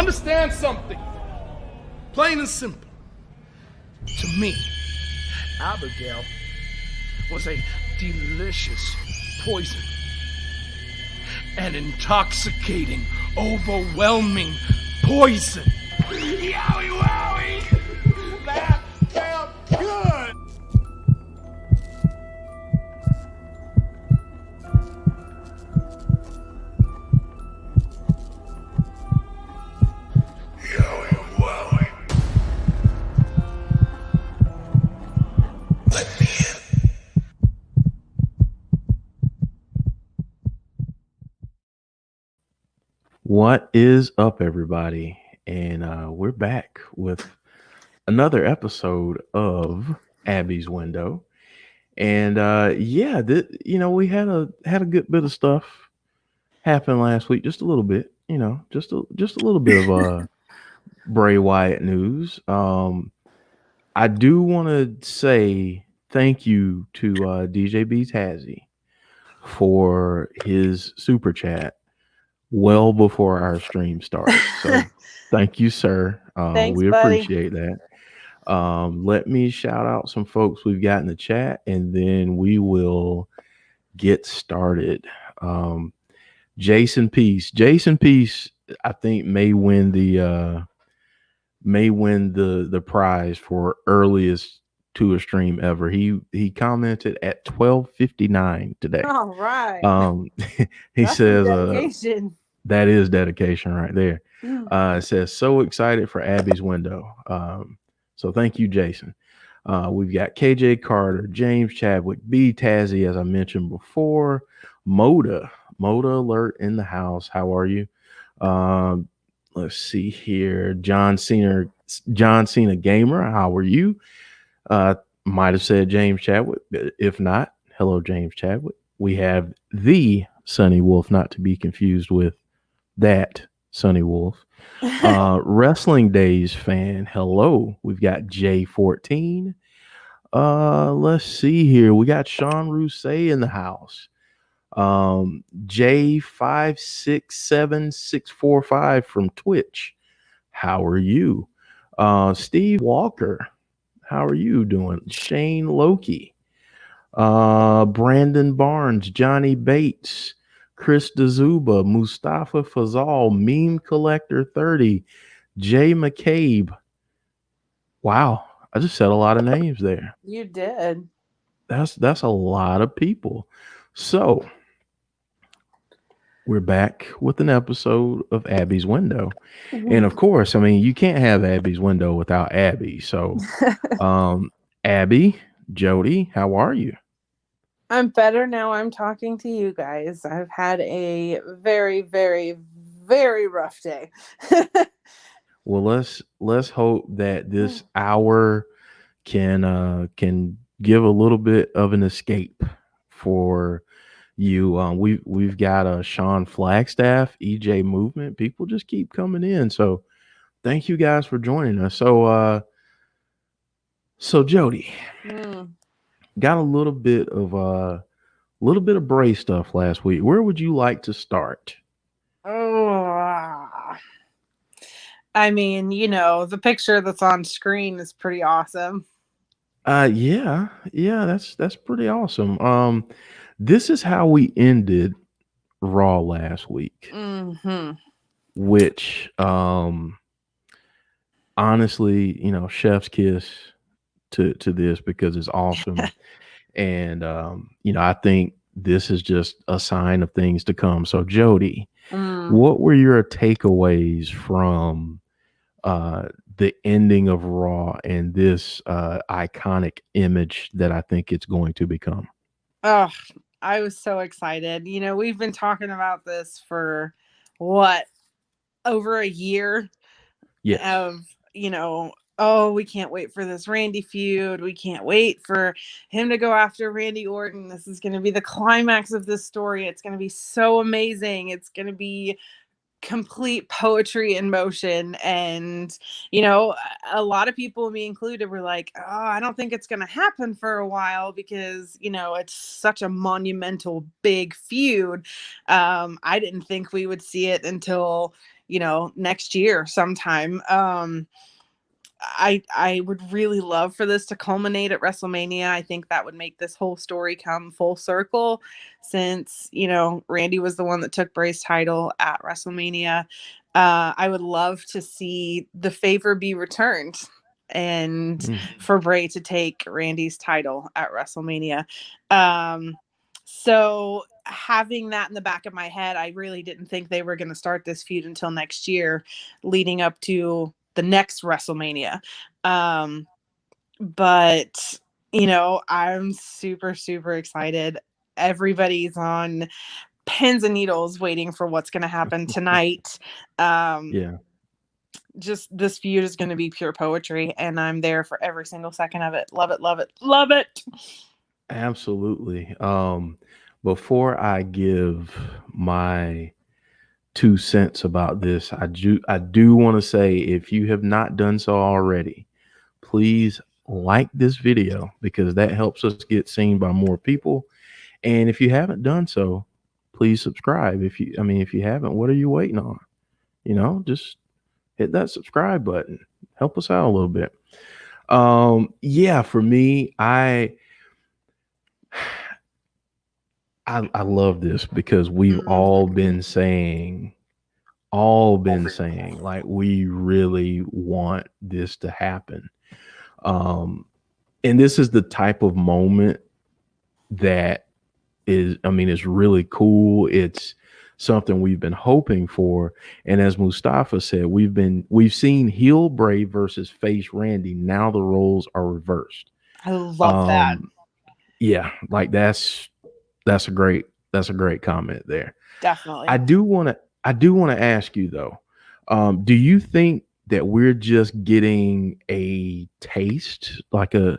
Understand something. Plain and simple. To me, Abigail was a delicious poison. An intoxicating, overwhelming poison. Yowie wowie! That felt good! Yowie wowie. Let me in. What is up, everybody? And we're back with another episode of Abby's Window. And we had a good bit of stuff happen last week, just a little bit, just a little bit of Bray Wyatt news. I do want to say thank you to DJ B Tazzy for his super chat well before our stream started. So thank you, sir. Thanks, We buddy. appreciate that. Let me shout out some folks we've got in the chat, and then we will get started. Jason Peace, I think may win the prize for earliest to a stream ever. He commented at 12:59 today. All right. He That's says some dedication. that is dedication right there. Mm. It says, so excited for Abby's Window. So thank you, Jason. We've got KJ Carter, James Chadwick, B Tazzy, as I mentioned before, Moda Alert in the house. How are you? Let's see here. John Cena Gamer, how are you? Might have said James Chadwick. If not, hello, James Chadwick. We have the Sunny Wolf, not to be confused with that Sunny Wolf. Wrestling Days fan, hello. We've got J14. Let's see here. We got Sean Rousset in the house. J567645 from Twitch. How are you? Steve Walker, how are you doing? Shane Loki, Brandon Barnes, Johnny Bates, Chris DeZuba, Mustafa Fazal, Meme Collector 30, Jay McCabe. Wow, I just said a lot of names there. You did. That's a lot of people. So we're back with an episode of Abby's Window. And of course, I mean, you can't have Abby's Window without Abby. So Abby, Jodie, how are you? I'm better now. I'm talking to you guys. I've had a very, very, very rough day. Well, let's hope that this hour can give a little bit of an escape for you. We've got Sean Flagstaff, EJ Movement. People just keep coming in. So thank you guys for joining us. So Jodie, got a little bit of Bray stuff last week. Where would you like to start? I mean, the picture that's on screen is pretty awesome. Yeah, that's pretty awesome. This is how we ended Raw last week. Mm-hmm. Which honestly, chef's kiss to this because it's awesome. And I think this is just a sign of things to come. So Jodie, what were your takeaways from the ending of Raw and this iconic image that I think it's going to become? Oh, I was so excited. We've been talking about this for over a year. Yes. Of, oh, we can't wait for this Randy feud. We can't wait for him to go after Randy Orton. This is going to be the climax of this story. It's going to be so amazing. It's going to be complete poetry in motion. And, you know, a lot of people, me included, were like, oh, I don't think it's going to happen for a while because, you know, it's such a monumental big feud. I didn't think we would see it until, you know, next year sometime. I would really love for this to culminate at WrestleMania. I think that would make this whole story come full circle, since, you know, Randy was the one that took Bray's title at WrestleMania. I would love to see the favor be returned and for Bray to take Randy's title at WrestleMania. So having that in the back of my head, I really didn't think they were going to start this feud until next year, leading up to the next WrestleMania. But, you know, I'm super, super excited. Everybody's on pins and needles waiting for what's going to happen tonight. Yeah. Just this feud is going to be pure poetry, and I'm there for every single second of it. Love it, love it, love it. Absolutely. Before I give my 2 cents about this, I do want to say, if you have not done so already, please like this video because that helps us get seen by more people. And if you haven't done so, please subscribe. If you haven't, what are you waiting on? You know, just hit that subscribe button. Help us out a little bit. Yeah, for me, I love this because we've all been saying like we really want this to happen. And this is the type of moment that is really cool. It's something we've been hoping for. And as Mustafa said, we've seen heel Bray versus face Randy. Now the roles are reversed. I love that. Yeah, like that's a great comment there. Definitely. I do want to ask you though, do you think that we're just getting a taste, like you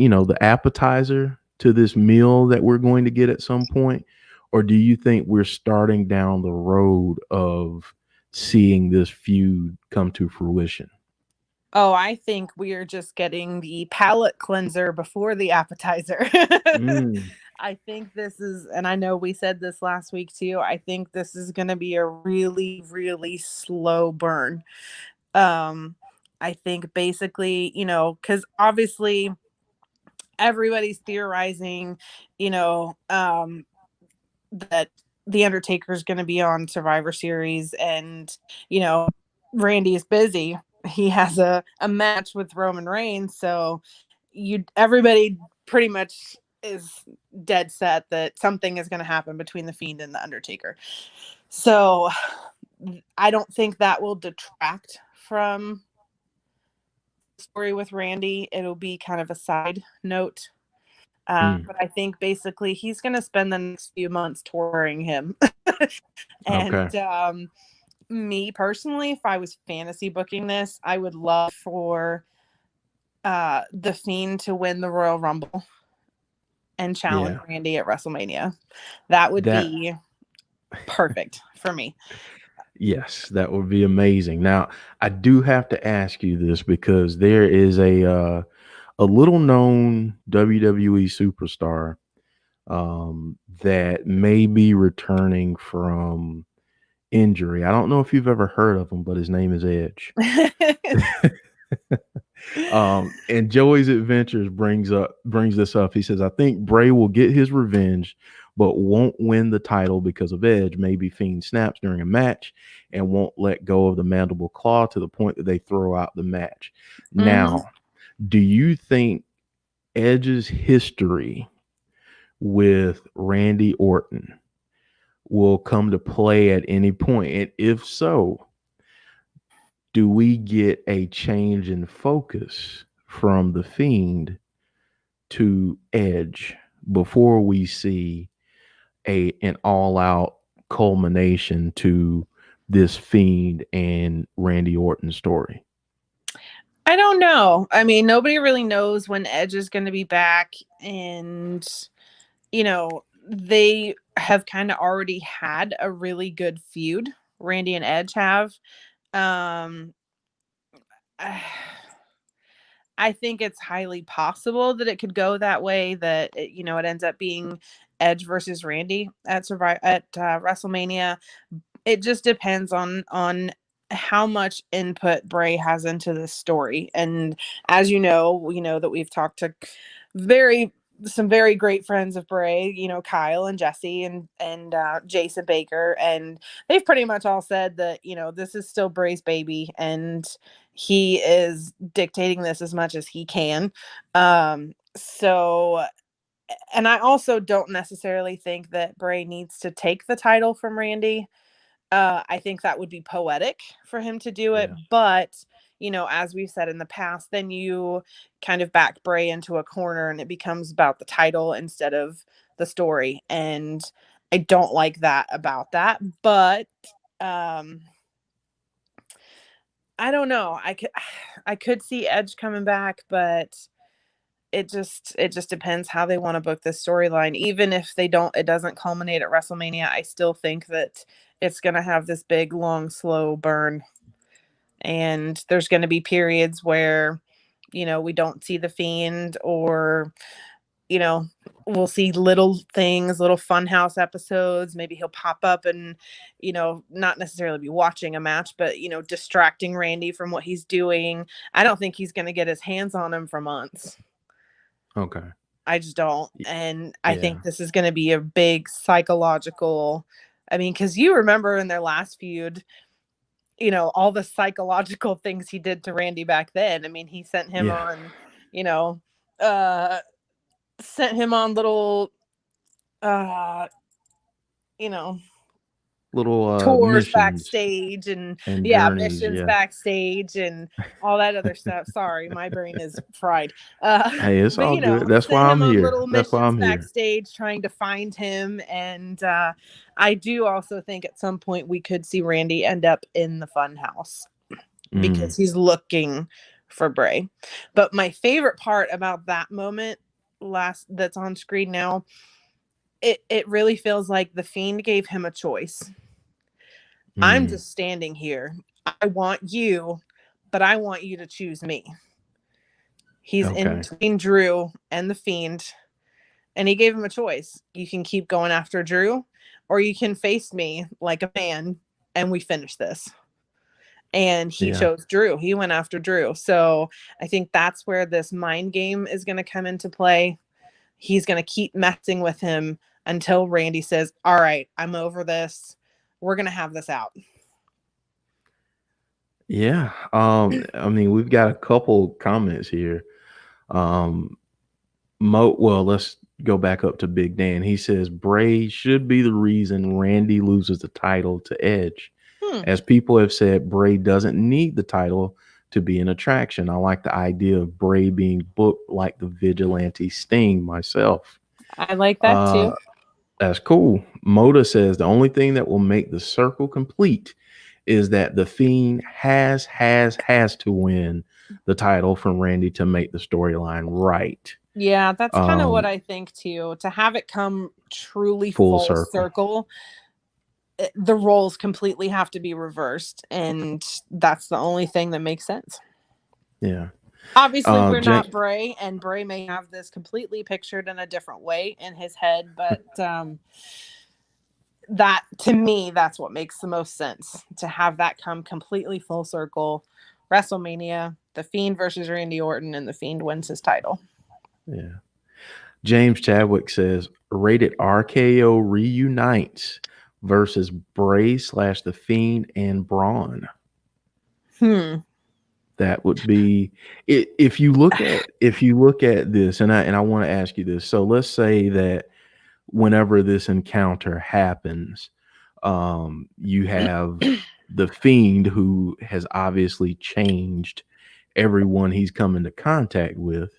know, the appetizer to this meal that we're going to get at some point? Or do you think we're starting down the road of seeing this feud come to fruition? Oh, I think we are just getting the palate cleanser before the appetizer. I think this is, and I know we said this last week too, I think this is going to be a really, really slow burn. I think basically, you know, because obviously everybody's theorizing, you know, that the Undertaker is going to be on Survivor Series, and, you know, Randy is busy. He has a match with Roman Reigns, so everybody pretty much is dead set that something is going to happen between the Fiend and the Undertaker. So I don't think that will detract from the story with Randy. It'll be kind of a side note. But I think basically he's going to spend the next few months touring him. And me personally, if I was fantasy booking this, I would love for the Fiend to win the Royal Rumble and challenge Randy at WrestleMania. That would be perfect for me. Yes, that would be amazing. Now, I do have to ask you this because there is a little known WWE superstar that may be returning from injury. I don't know if you've ever heard of him, but his name is Edge. And Joey's Adventures brings this up. He says, I think Bray will get his revenge, but won't win the title because of Edge. Maybe Fiend snaps during a match and won't let go of the mandible claw to the point that they throw out the match. Now, do you think Edge's history with Randy Orton will come to play at any point? And if so, do we get a change in focus from the Fiend to Edge before we see an all-out culmination to this Fiend and Randy Orton story? I don't know. I mean, nobody really knows when Edge is going to be back, and, you know, they have kind of already had a really good feud Randy and Edge have. Um, I think it's highly possible that it could go that way. That it, it ends up being Edge versus Randy at WrestleMania. It just depends on how much input Bray has into this story. And as you know, we know that we've talked to some very great friends of Bray, Kyle and Jesse and Jason Baker, and they've pretty much all said that, this is still Bray's baby and he is dictating this as much as he can. So, and I also don't necessarily think that Bray needs to take the title from Randy. I think that would be poetic for him to do it. Yeah. But, as we've said in the past, then you kind of back Bray into a corner and it becomes about the title instead of the story. And I don't like that about that. But I don't know. I could see Edge coming back, but it just depends how they want to book this storyline. Even if it doesn't culminate at WrestleMania, I still think that it's going to have this big, long, slow burn. And there's going to be periods where, we don't see the Fiend, or, we'll see little things, little Funhouse episodes. Maybe he'll pop up and, not necessarily be watching a match, but, distracting Randy from what he's doing. I don't think he's going to get his hands on him for months. Okay. I just don't. And I Yeah. think this is going to be a big psychological, because you remember in their last feud, all the psychological things he did to Randy back then. He sent him on, sent him on little, little tours missions backstage and journeys. missions backstage and all that other stuff. Sorry, my brain is fried. Hey, it's But all good. That's sent why I'm him on here. little That's why missions I'm here. backstage trying to find him. And I do also think at some point we could see Randy end up in the Funhouse because he's looking for Bray. But my favorite part about that moment that's on screen now, it really feels like the Fiend gave him a choice. I'm just standing here. I want you, but I want you to choose me. He's in between Drew and the Fiend, and he gave him a choice. You can keep going after Drew, or you can face me like a man, and we finish this. And he chose Drew. He went after Drew. So I think that's where this mind game is going to come into play. He's going to keep messing with him until Randy says, all right, I'm over this. We're going to have this out. Yeah. We've got a couple comments here. Let's go back up to Big Dan. He says Bray should be the reason Randy loses the title to Edge. As people have said, Bray doesn't need the title to be an attraction. I like the idea of Bray being booked like the vigilante Sting myself. I like that too. That's cool. Moda says the only thing that will make the circle complete is that the Fiend has to win the title from Randy to make the storyline right. Yeah, that's kind of what I think too. To have it come truly full circle, the roles completely have to be reversed, and that's the only thing that makes sense. Yeah. Obviously, we're not Bray, and Bray may have this completely pictured in a different way in his head, but that, to me, that's what makes the most sense, to have that come completely full circle. WrestleMania, the Fiend versus Randy Orton, and the Fiend wins his title. Yeah. James Chadwick says rated RKO reunites versus Bray / the Fiend and Braun. That would be it. If you look at this, and I want to ask you this. So let's say that whenever this encounter happens, you have the Fiend, who has obviously changed everyone he's come into contact with.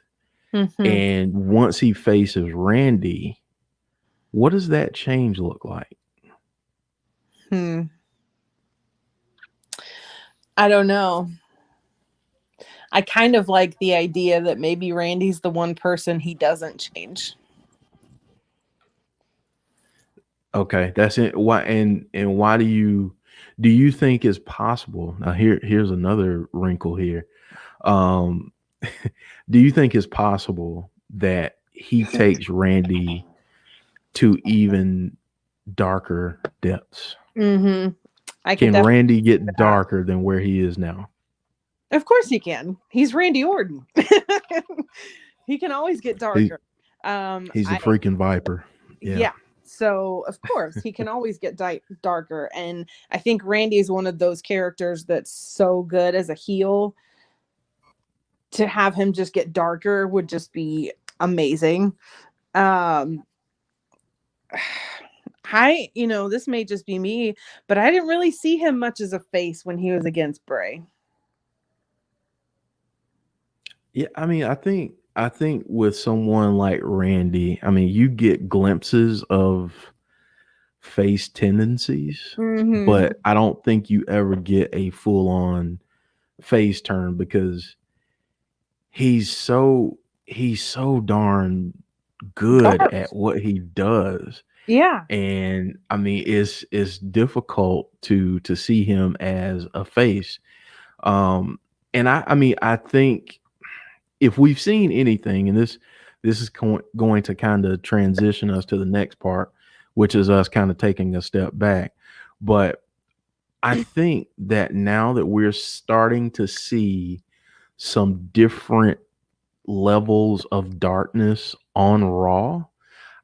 And once he faces Randy, what does that change look like? I don't know. I kind of like the idea that maybe Randy's the one person he doesn't change. Okay, that's it. Why and why do Do you think it's possible? Now, here's another wrinkle here. Um, do you think it's possible that he takes Randy to even darker depths? Mm-hmm. I could Can definitely Randy see get that. darker than where he is now? Of course he can. He's Randy Orton. He can always get He, darker. he's the I freaking Viper. Yeah. Yeah. So of course he can always get darker, and I think Randy is one of those characters that's so good as a heel. To have him just get darker would just be amazing. Um, this may just be me, but I didn't really see him much as a face when he was against Bray. Yeah, I mean, I think with someone like Randy, I mean, you get glimpses of face tendencies, Mm-hmm. but I don't think you ever get a full on face turn because he's so darn good Dark. at what he does. Yeah. And I mean, it's difficult to see him as a face. Um, and I mean, I think if we've seen anything, and this is going to kind of transition us to the next part, which is us kind of taking a step back. But I think that now that we're starting to see some different levels of darkness on Raw,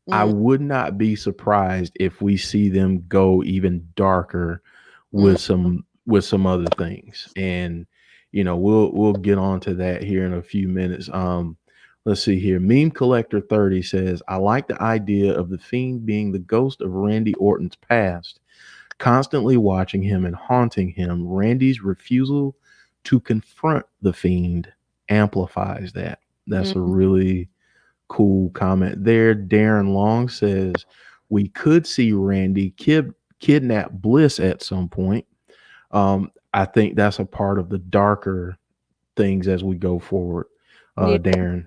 I Mm-hmm. would not be surprised if we see them go even darker with some other things. And we'll get on to that here in a few minutes. Let's see here. Meme Collector 30 says, I like the idea of the Fiend being the ghost of Randy Orton's past, constantly watching him and haunting him. Randy's refusal to confront the Fiend amplifies that. That's a really cool comment there. Darren Long says we could see Randy kidnap Bliss at some point. I think that's a part of the darker things as we go forward. Yeah. Darren,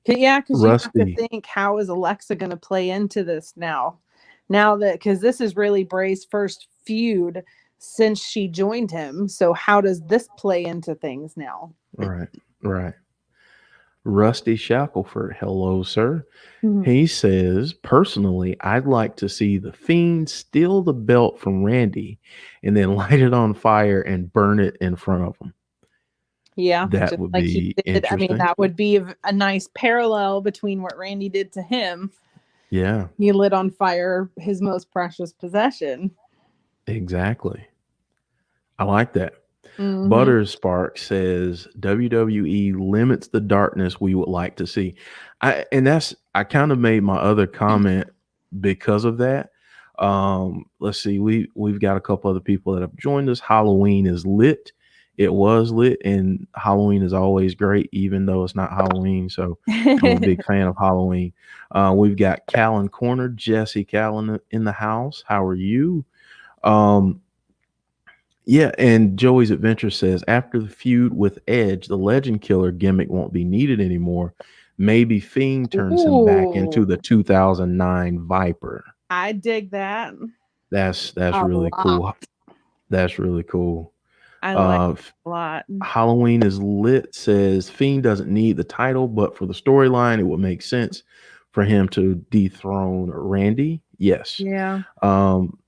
Yeah, because you have to Rusty, think, how is Alexa going to play into this now? Now that, because this is really Bray's first feud since she joined him. So how does this play into things now? right, right. Rusty Shackelford, hello, sir. Mhm. He says, personally, I'd like to see the Fiend steal the belt from Randy and then light it on fire and burn it in front of him. Yeah, That just would like he be did. I mean, interesting. that would be a nice parallel between what Randy did to him. Yeah, He lit on fire his most precious possession. exactly. I like that. Hmm. Butter Spark says WWE limits the darkness we would like to see. I kind of made my other comment because of that. Let's see, we've got a couple other people that have joined us. Halloween is lit. It was lit, and Halloween is always great, even though it's not Halloween. So I'm a big fan of Halloween. We've got Callan Corner, Jesse Callan in the house. How are you? Um, yeah, and Joey's Adventure says after the feud with Edge, the Legend Killer gimmick won't be needed anymore. Maybe Fiend turns him back into Ooh, the 2009 Viper. I dig that That's a really lot. cool. That's really cool. I like Uh, it a lot. Halloween is lit says Fiend doesn't need the title, but for the storyline, it would make sense for him to dethrone Randy. Yes. Yeah.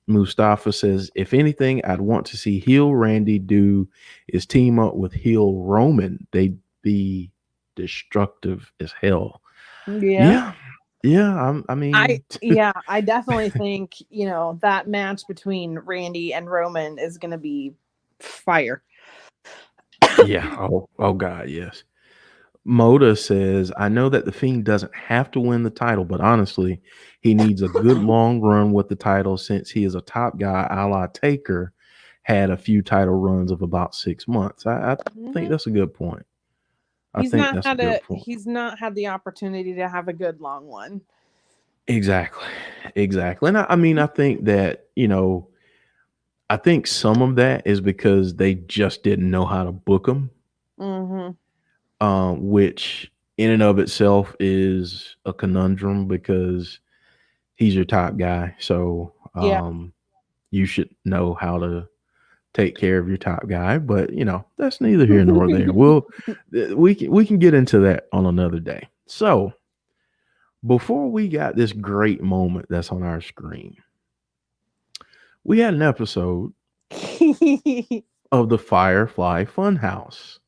Mustafa says, if anything, I'd want to see heel Randy do is team up with heel Roman. They'd be destructive as hell. Yeah. Yeah. Yeah. I mean, I definitely think, that match between Randy and Roman is going to be fire. yeah. Oh, God. Yes. Moda says, I know that the Fiend doesn't have to win the title, but honestly, he needs a good long run with the title since he is a top guy, a la Taker had a few title runs of about 6 months. I think Mhm. that's a good point. I think that's a good point. He's not had the opportunity to have a good long one. Exactly. Exactly. And I mean, I think that, I think some of that is because they just didn't know how to book him, Hmm. which in and of itself is a conundrum because he's your top guy. So Yeah. you should know how to take care of your top guy, but that's neither here nor there. We can get into that on another day. So before we got this great moment that's on our screen, we had an episode of the Firefly Funhouse,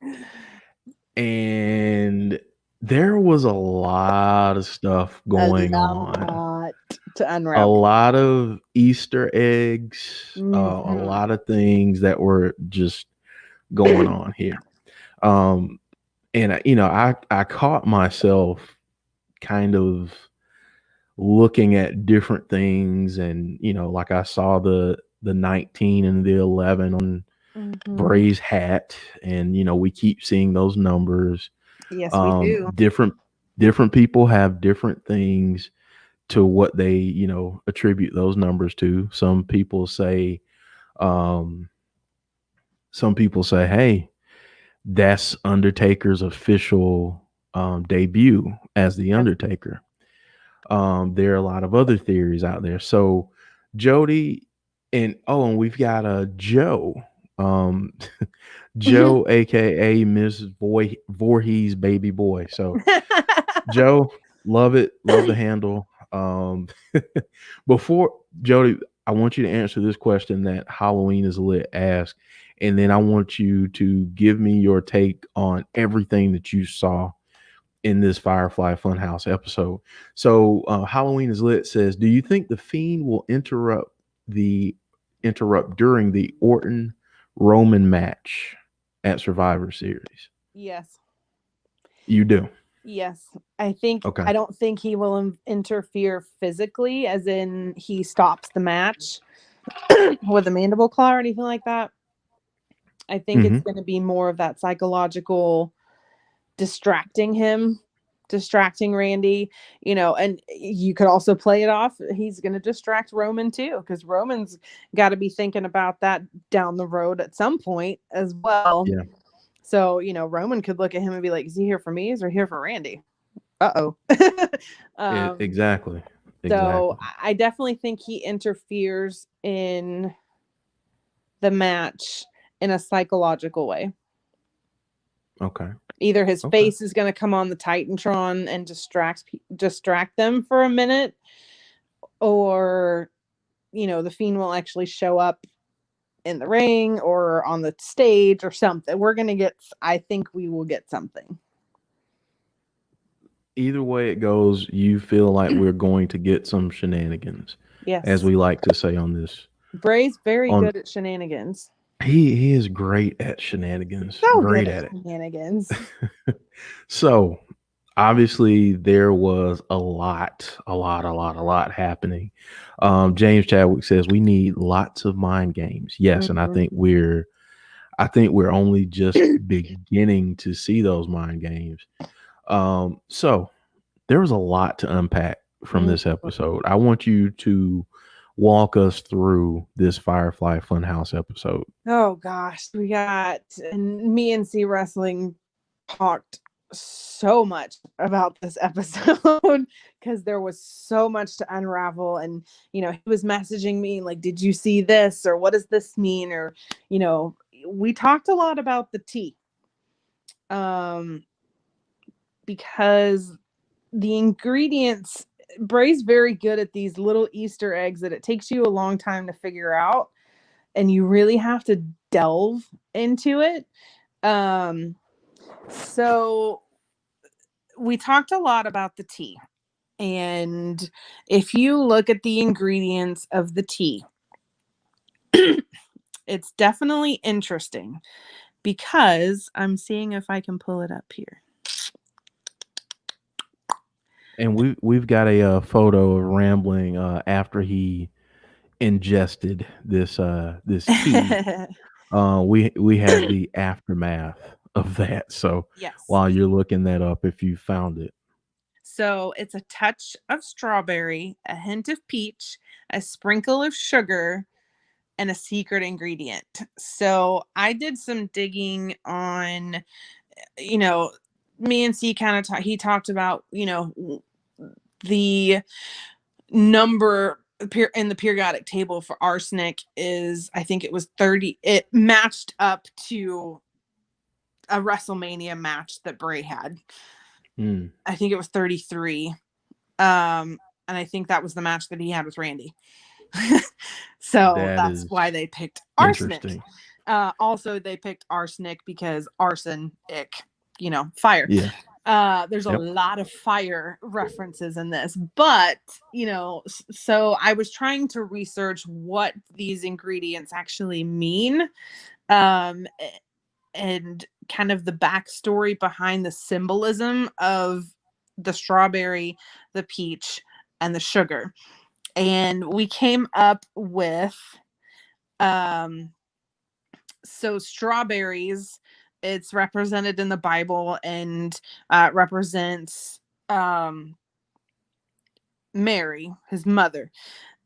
and there was a lot of stuff going on. To A unravel. lot of Easter eggs, a Mhm. lot of things that were just going on here. And I caught myself kind of looking at different things, and like I saw the 19 and the 11 on Mhm. Bray's hat, and we keep seeing those numbers. Yes, we do. Different people have different things to what they attribute those numbers to. Um some people say, hey, that's Undertaker's official debut as the Undertaker. There are a lot of other theories out there. So Jodie and we've got Joe. Joe, aka Miss Voorhees baby boy. So Joe, love it, love the handle. Before Jodie, I want you to answer this question that Halloween is lit asked, and then I want you to give me your take on everything that you saw in this Firefly Funhouse episode. So Halloween is lit says, do you think the Fiend will interrupt during the Orton Roman match at Survivor Series? Yes. You do? Yes. I think Okay. I don't think he will interfere physically, as in he stops the match with a mandible claw or anything like that. I think it's going to be more of that psychological distracting Randy, and you could also play it off. He's going to distract Roman too, because Roman's got to be thinking about that down the road at some point as well. Yeah. So, Roman could look at him and be like, is he here for me? Is he here for Randy? Uh-oh. Exactly. So I definitely think he interferes in the match in a psychological way. Okay. Either his face is going to come on the Titantron and distract them for a minute, or the Fiend will actually show up in the ring or on the stage or something. I think we will get something. Either way it goes, you feel like we're going to get some shenanigans. Yes. As we like to say on this. Bray's very good at shenanigans. He is great at shenanigans. So great good at it. Shenanigans. So obviously there was a lot happening. James Chadwick says we need lots of mind games. Yes, and I think we're only just beginning to see those mind games. So there was a lot to unpack from this episode. I want you to walk us through this Firefly Funhouse episode. Oh gosh, we got, and me and C Wrestling talked so much about this episode because there was so much to unravel, and he was messaging me like, did you see this, or what does this mean, or we talked a lot about the tea, because the ingredients, Bray's very good at these little Easter eggs that it takes you a long time to figure out, and you really have to delve into it. So we talked a lot about the tea, and if you look at the ingredients of the tea, it's definitely interesting, because I'm seeing if I can pull it up here. And we've got a photo of Rambling after he ingested this tea. We have the aftermath of that. So yes, while you're looking that up, if you found it. So it's a touch of strawberry, a hint of peach, a sprinkle of sugar, and a secret ingredient. So I did some digging on, me and C he talked about, the number in the periodic table for arsenic is, I think it was 30. It matched up to a WrestleMania match that Bray had. I think it was 33. And I think that was the match that he had with Randy. So that's why they picked arsenic. Also, they picked arsenic because arsenic, fire. Yeah. There's a lot of fire references in this, but so I was trying to research what these ingredients actually mean, and kind of the backstory behind the symbolism of the strawberry, the peach, and the sugar. And we came up with, so strawberries, it's represented in the Bible and represents Mary, his mother.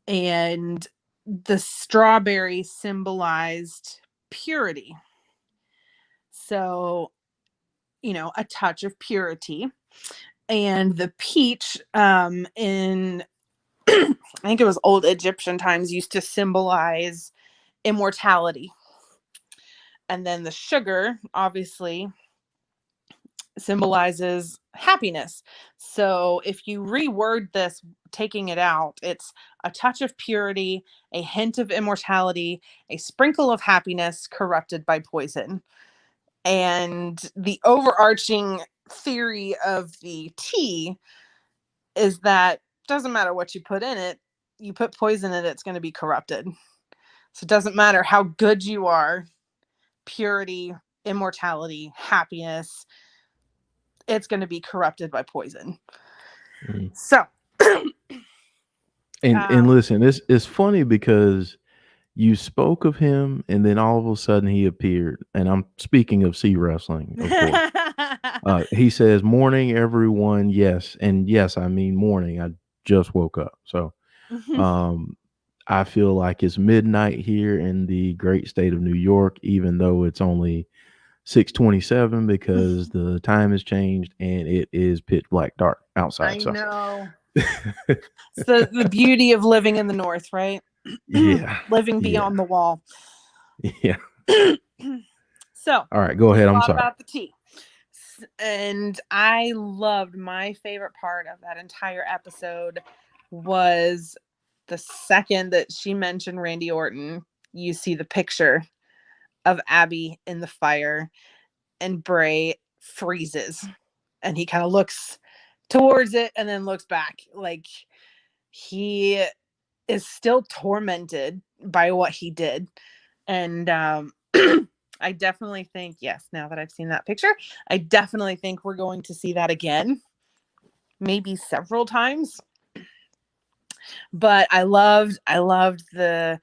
And the strawberry symbolized purity. So, a touch of purity. And the peach, in I think it was old Egyptian times, used to symbolize immortality. And then the sugar, obviously, symbolizes happiness. So if you reword this, taking it out, it's a touch of purity, a hint of immortality, a sprinkle of happiness corrupted by poison. And the overarching theory of the tea is that doesn't matter what you put in it, you put poison in it, it's going to be corrupted. So it doesn't matter how good you are, purity, immortality, happiness, it's going to be corrupted by poison. So and listen, it's funny because you spoke of him and then all of a sudden he appeared, and I'm speaking of C Wrestling, of course. He says, "Morning, everyone." Yes, and yes, I mean morning. I just woke up, so I feel like it's midnight here in the great state of New York, even though it's only 6:27 because the time has changed and it is pitch black dark outside. I know. It's the beauty of living in the North, right? Yeah. Living beyond the wall. Yeah. So, all right, go ahead. I'm sorry. About the tea. And I loved, my favorite part of that entire episode was the second that she mentioned Randy Orton, you see the picture of Abby in the fire and Bray freezes and he kind of looks towards it and then looks back. Like, he is still tormented by what he did. And I definitely think, yes, now that I've seen that picture, I definitely think we're going to see that again, maybe several times. But I loved the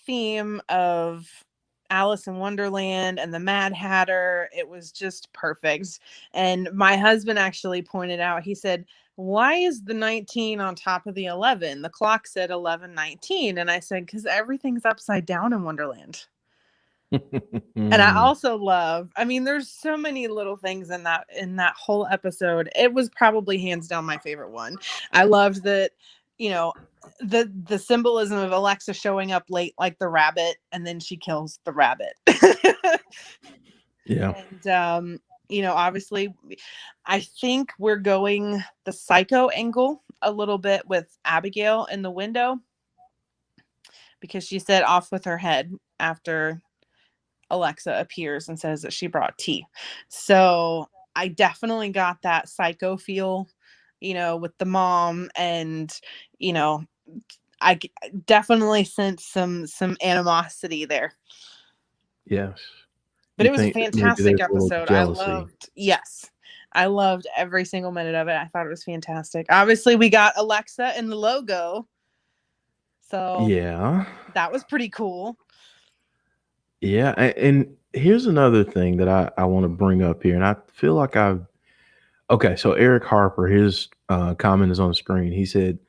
theme of Alice in Wonderland and the Mad Hatter. It was just perfect. And my husband actually pointed out, he said, "Why is the 19 on top of the 11? The clock said 11:19." And I said, "Because everything's upside down in Wonderland." And I also love, there's so many little things in that whole episode. It was probably hands down my favorite one. I loved that, the symbolism of Alexa showing up late like the rabbit, and then she kills the rabbit. Yeah. And obviously I think we're going the psycho angle a little bit with Abigail in the window, because she said off with her head after Alexa appears and says that she brought tea. So I definitely got that psycho feel, with the mom, and I definitely sense some animosity there. Yes. But it was a fantastic episode. I loved every single minute of it. I thought it was fantastic. Obviously, we got Alexa in the logo. So yeah, that was pretty cool. Yeah. And here's another thing that I want to bring up here. And I feel like okay, so Eric Harper, his comment is on the screen. He said,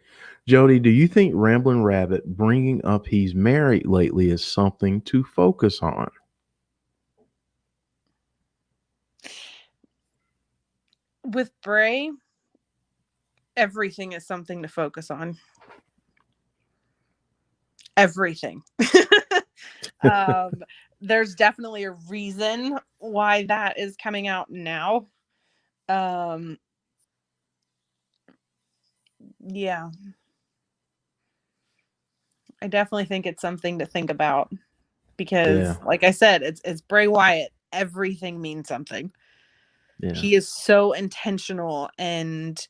"Jodie, do you think Ramblin' Rabbit bringing up he's married lately is something to focus on?" With Bray, everything is something to focus on. Everything. There's definitely a reason why that is coming out now. Yeah. I definitely think it's something to think about because, like I said, it's Bray Wyatt. Everything means something. Yeah. He is so intentional and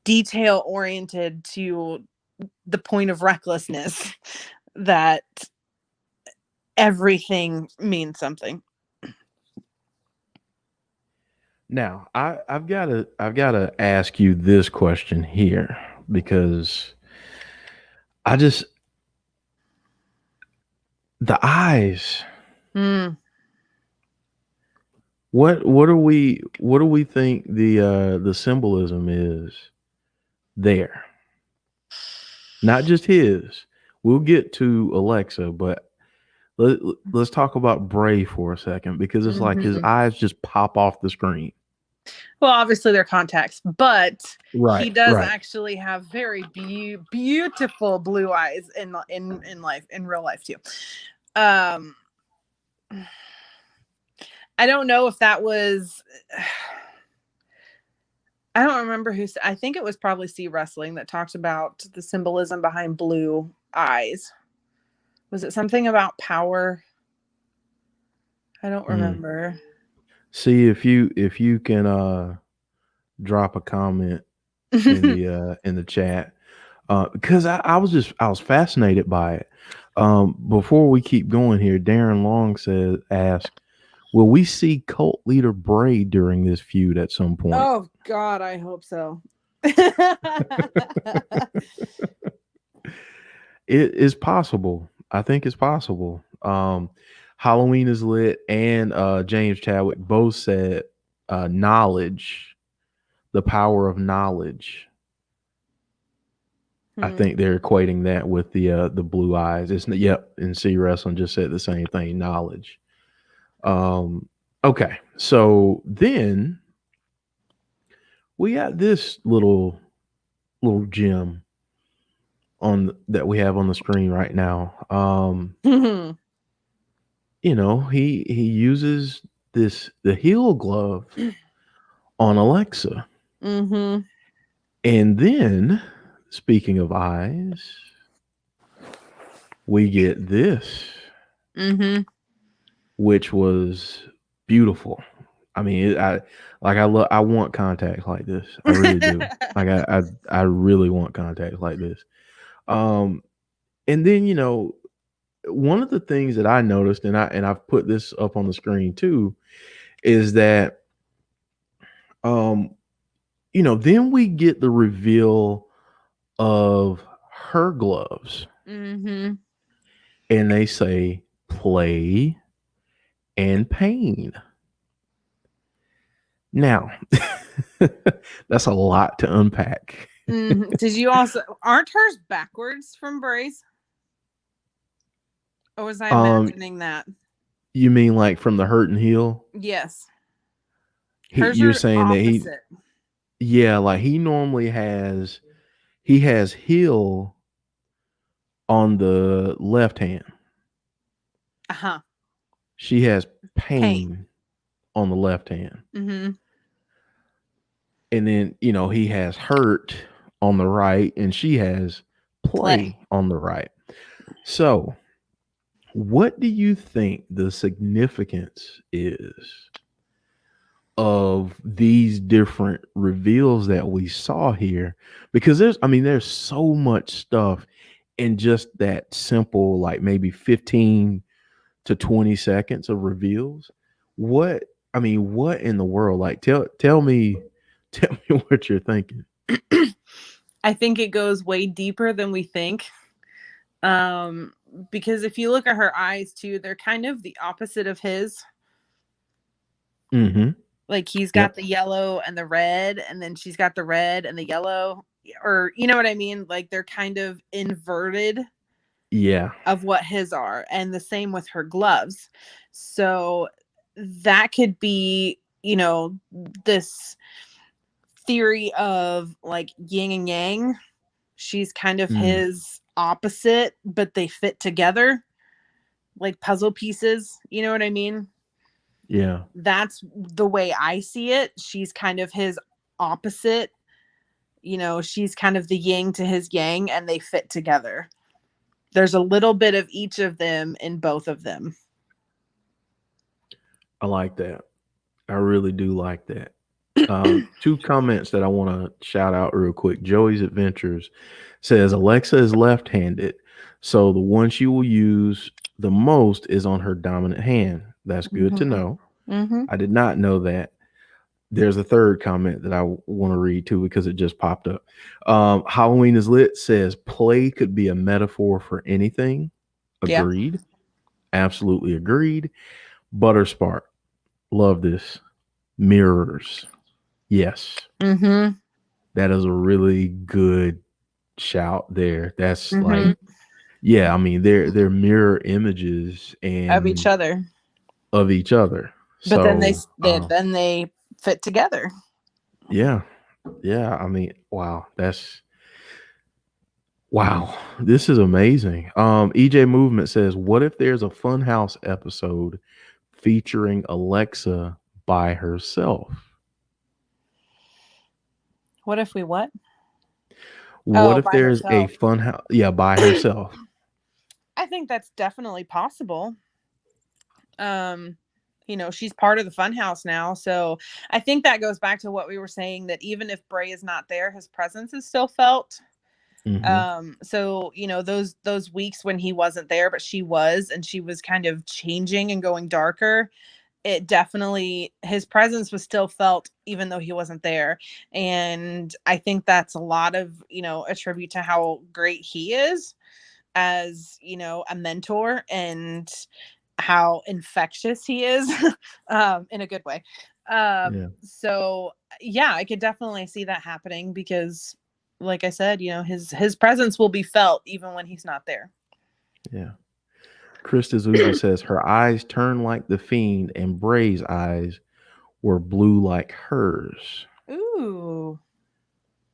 detail oriented to the point of recklessness that everything means something. Now, I've got to ask you this question here because the eyes. What do we think the symbolism is there? Not just his. We'll get to Alexa, but let's talk about Bray for a second because it's like his eyes just pop off the screen. Well, obviously they're contacts, but he does right. actually have very beautiful blue eyes in life, in real life too. I don't know if that was. I don't remember who. I think it was probably C Wrestling that talked about the symbolism behind blue eyes. Was it something about power? I don't remember. See if you can drop a comment in the chat because I was fascinated by it. Before we keep going here, Darren Long asked, will we see cult leader Bray during this feud at some point? Oh God, I hope so. It is possible. I think it's possible. Halloween is lit, and James Chadwick both said knowledge, the power of knowledge. I think they're equating that with the blue eyes. And C Wrestling just said the same thing, knowledge. Okay, so then we got this little gem that we have on the screen right now. You know, he uses the heel glove on Alexa. And then, speaking of eyes, we get this, which was beautiful. I mean, I want contacts like this. I really do. I really want contacts like this. And then, you know, one of the things that I noticed, and I've put this up on the screen too, is that, you know, then we get the reveal of her gloves, and they say play and pain. Now, that's a lot to unpack. Did you also, aren't hers backwards from Bray's? Or was I imagining that? You mean like from the hurt and heel? Yes. You're saying opposite. that yeah, like he normally has heel on the left hand. She has pain on the left hand. And then, you know, he has hurt on the right and she has play on the right. So, what do you think the significance is of these different reveals that we saw here? Because there's so much stuff in just that simple, like maybe 15 to 20 seconds of reveals. What in the world? Like, tell me what you're thinking. I think it goes way deeper than we think. Because if you look at her eyes too, they're kind of the opposite of his. Like he's got the yellow and the red, and then she's got the red and the yellow, or you know what I mean? Like they're kind of inverted. Yeah. Of what his are, and the same with her gloves. So that could be, you know, this theory of like yin and yang. She's kind of Mm, his opposite, but they fit together like puzzle pieces. You know what I mean? yeah. That's the way I see it. She's kind of his opposite. She's kind of the yin to his yang, and they fit together. There's a little bit of each of them in both of them. I like that. I really do like that. Two comments that I want to shout out real quick. Joey's Adventures says Alexa is left-handed, so the one she will use the most is on her dominant hand. That's good to Mm-hmm. know. Mm-hmm. I did not know that. There's a third comment that I want to read too because it just popped up. Halloween is lit says play could be a metaphor for anything. Yeah. Agreed. Absolutely agreed. Butterspark. Love this. Mirrors. Yes. Mm-hmm. That is a really good shout there. That's Mm-hmm. like, yeah, I mean they're mirror images Of each and other. of each other. But then So then they fit together. yeah. Yeah. I mean, wow, this is amazing. EJ Movement says, what if there's a Funhouse episode featuring Alexa by herself? What if we what? What Oh, if by there's a herself. Funhouse? Yeah, by herself. I think that's definitely possible. She's part of the Funhouse now, so I think that goes back to what we were saying, that even if Bray is not there, his presence is still felt. Hmm. So those weeks when he wasn't there, but she was, and she was kind of changing and going darker, it definitely, his presence was still felt even though he wasn't there. And I think that's a lot of, a tribute to how great he is as, a mentor, and how infectious he is, in a good way. Yeah. So yeah, I could definitely see that happening because, like I said, his presence will be felt even when he's not there. Yeah. Krista Zuza says her eyes turned like the Fiend and Bray's eyes were blue like hers. Ooh.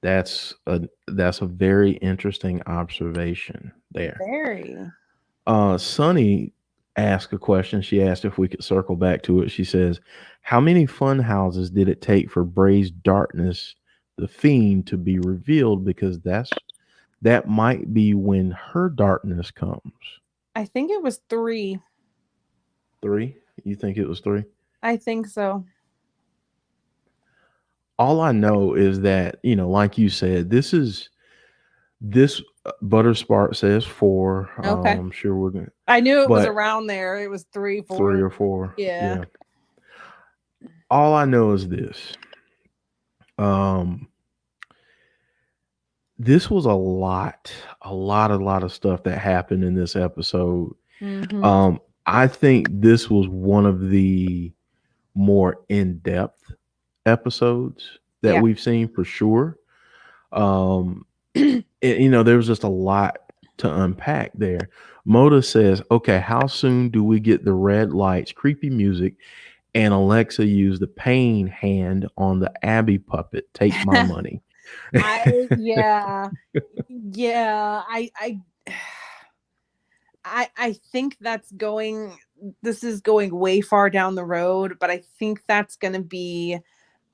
That's a very interesting observation there. Very. Sunny asked a question. She asked if we could circle back to it. She says, how many fun houses did it take for Bray's darkness, the Fiend, to be revealed? Because that might be when her darkness comes. I think it was 3. 3? You think it was 3? I think so. All I know is that, like you said, this Butterspark says 4. Okay. I'm sure we're gonna, I knew it was but around there. It was 3, 4. 3 or 4. Yeah. Yeah. All I know is this. This was a lot of stuff that happened in this episode. Mm-hmm. I think this was one of the more in-depth episodes that we've seen for sure. There was just a lot to unpack there. Moda says, okay, how soon do we get the red lights, creepy music, and Alexa use the pain hand on the Abby puppet? Take my money. I think this is going way far down the road, but I think that's going to be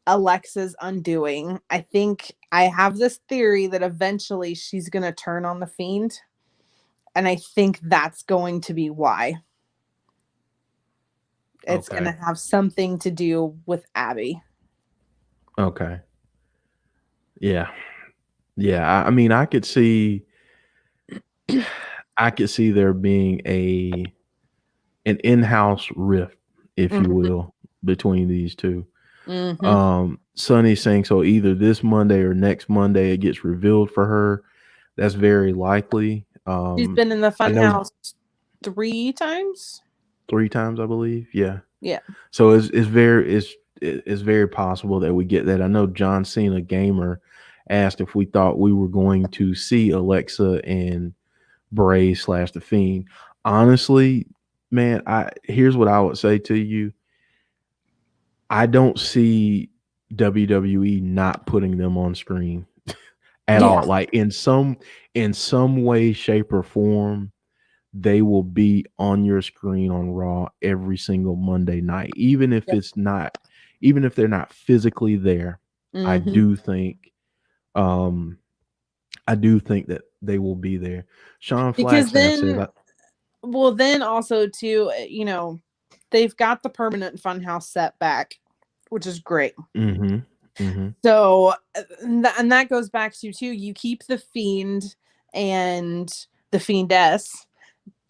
Alexa's undoing. I think I have this theory that eventually she's going to turn on the Fiend, and I think that's going to be why. It's going to have something to do with Abby. Okay. Yeah. Yeah. I mean, I could see there being an in-house rift, if you will, between these two. Mm-hmm. Sunny saying, so either this Monday or next Monday it gets revealed for her. That's very likely. She's been in the Funhouse 3 times. 3 times, I believe. Yeah. Yeah. So it's very possible that we get that. I know John Cena Gamer asked if we thought we were going to see Alexa and Bray / the Fiend. Honestly, man, here's what I would say to you. I don't see WWE not putting them on screen at Yeah. all. Like in some way, shape, or form, they will be on your screen on Raw every single Monday night, even if they're not physically there. I Mm-hmm. do think, I do think that they will be there. Sean Because Flagstaff says, then, well, then also too, you know, they've got the permanent Funhouse set back, which is great. mm-hmm, mm-hmm. So, and that goes back to too, you keep the Fiend and the Fiendess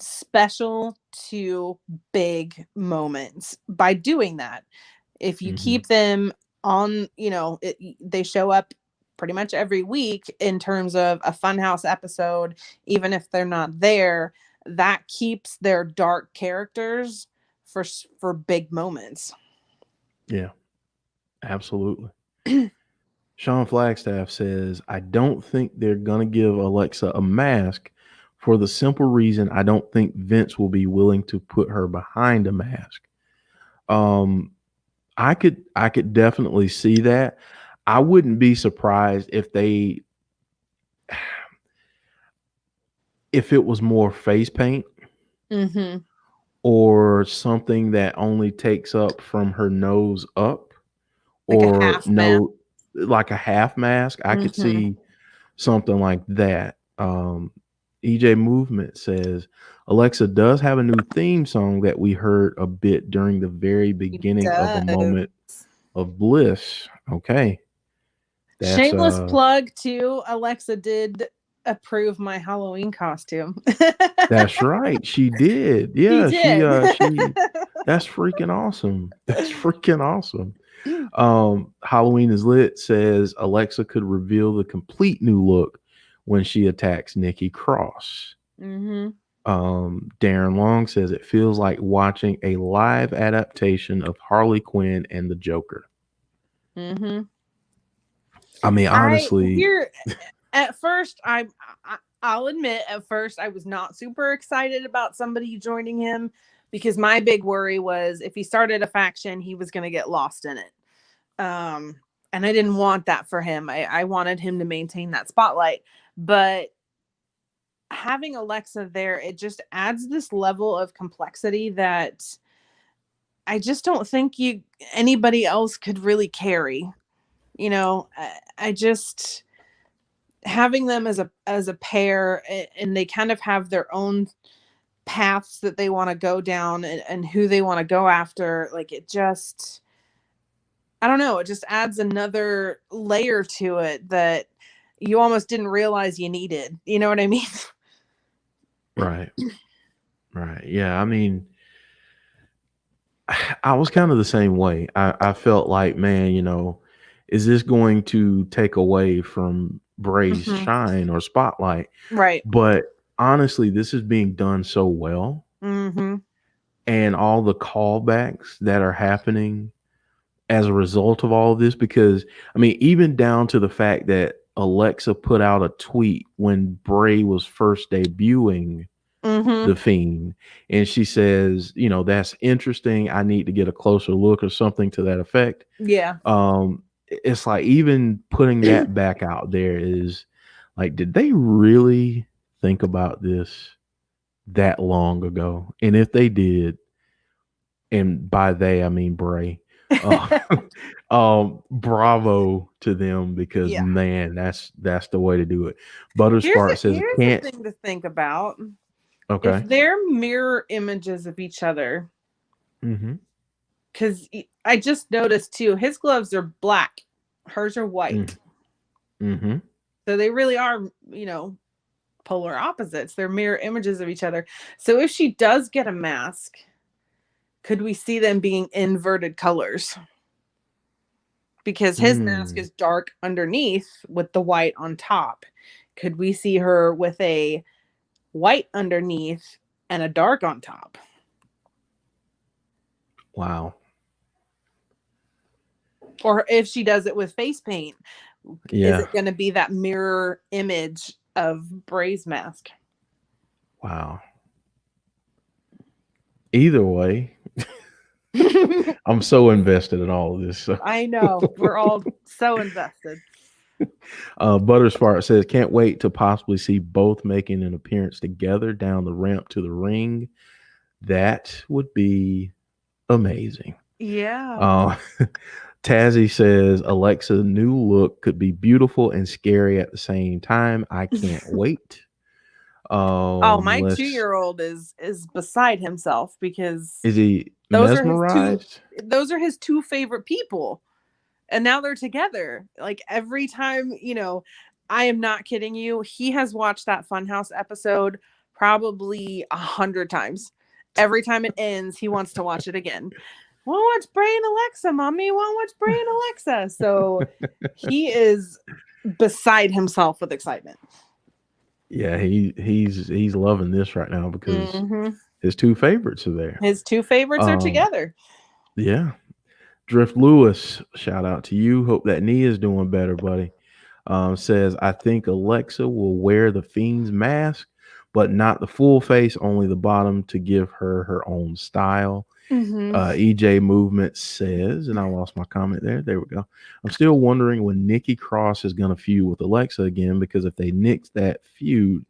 special to big moments by doing that. If you keep them on, you know, they show up pretty much every week in terms of a Funhouse episode, even if they're not there, that keeps their dark characters for big moments. Yeah, absolutely. Sean Flagstaff says, I don't think they're going to give Alexa a mask for the simple reason I don't think Vince will be willing to put her behind a mask. I could definitely see that. I wouldn't be surprised if it was more face paint Mm-hmm. or something that only takes up from her nose up, Like a or half mask. no, like a half mask. I could Mm-hmm. see something like that. EJ Movement says Alexa does have a new theme song that we heard a bit during the very beginning of a moment of bliss. Okay. That's Shameless plug too. Alexa did approve my Halloween costume. that's right. She did. She Yeah, did. she that's freaking awesome. That's freaking awesome. Halloween is lit says Alexa could reveal the complete new look when she attacks Nikki Cross. Mm-hmm. Darren Long says it feels like watching a live adaptation of Harley Quinn and the Joker. Mm-hmm. I mean, honestly, At first, I'll admit, at first I was not super excited about somebody joining him, because my big worry was if he started a faction, he was going to get lost in it. And I didn't want that for him. I wanted him to maintain that spotlight. But having Alexa there, it just adds this level of complexity that I just don't think anybody else could really carry. You know, I just having them as a pair, and they kind of have their own paths that they want to go down, and who they want to go after. Like, it just, I don't know, it just adds another layer to it that you almost didn't realize you needed. You know what I mean? right. Right. Yeah. I mean, I was kind of the same way. I felt like, man, is this going to take away from Bray's Mm-hmm. shine or spotlight? Right. But honestly, this is being done so well. Mm-hmm. And all the callbacks that are happening as a result of all of this, because I mean, even down to the fact that Alexa put out a tweet when Bray was first debuting Mm-hmm. the Fiend, and she says, that's interesting, I need to get a closer look, or something to that effect. Yeah. It's like, even putting that back out there is like, did they really think about this that long ago? And if they did, and by they I mean Bray, bravo to them, because Yeah. man, that's the way to do it. Butterspark says it Here's can't. the thing to think about. Okay. If they're mirror images of each other, Mm-hmm. because I just noticed too, his gloves are black, hers are white. Mm-hmm. So they really are, polar opposites. They're mirror images of each other. So if she does get a mask, could we see them being inverted colors? Because his mask is dark underneath with the white on top. Could we see her with a white underneath and a dark on top? Wow. Or if she does it with face paint, Yeah. is it going to be that mirror image of Bray's mask? Wow. Either way, I'm so invested in all of this. So. I know. We're all so invested. Butterspart says, can't wait to possibly see both making an appearance together down the ramp to the ring. That would be amazing. Yeah. Tazzy says, Alexa new look could be beautiful and scary at the same time. I can't wait. Oh, my Let's 2-year-old is beside himself because Is he those mesmerized? are his two favorite people. And now they're together. Like every time, I am not kidding you. He has watched that Funhouse episode probably 100 times. Every time it ends, he wants to watch it again. Want to watch Bray and Alexa, mommy? Want to watch Bray and Alexa? So he is beside himself with excitement. Yeah, he's loving this right now because his two favorites are there. His two favorites are together. Yeah. Drift Lewis, shout out to you. Hope that knee is doing better, buddy. Says, I think Alexa will wear the Fiend's mask, but not the full face, only the bottom to give her her own style. EJ Movement says, and I lost my comment there. There we go. I'm still wondering when Nikki Cross is going to feud with Alexa again, because if they nix that feud,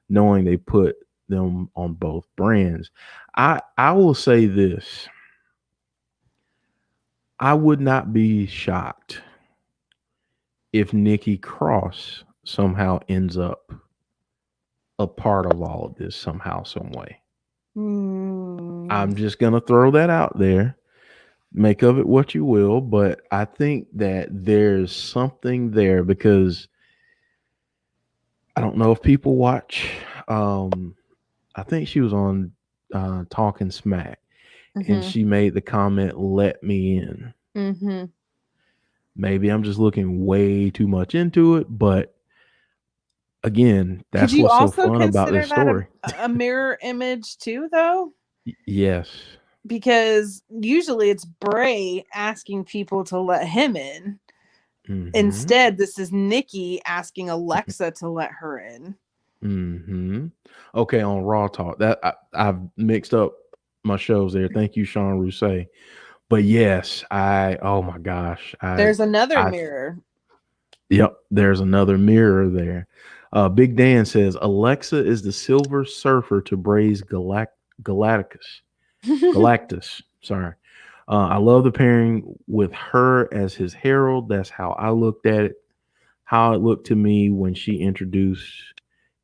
knowing they put them on both brands, I will say this. I would not be shocked if Nikki Cross somehow ends up a part of all of this somehow, some way. I'm just going to throw that out there. Make of it what you will, but I think that there's something there because I don't know if people watch. I think she was on Talking Smack, and she made the comment, "Let me in." Maybe I'm just looking way too much into it, but again, that's what's so fun about this story. A mirror image too, though? Yes. Because usually it's Bray asking people to let him in. Instead, this is Nikki asking Alexa to let her in. Okay, on Raw Talk, that I've mixed up my shows there. Thank you, Sean Rousset. But yes, oh my gosh. There's another mirror. Yep, there's another mirror there. Big Dan says, Alexa is the Silver Surfer to Bray's Galactus. Sorry. I love the pairing with her as his herald. That's how I looked at it. How it looked to me when she introduced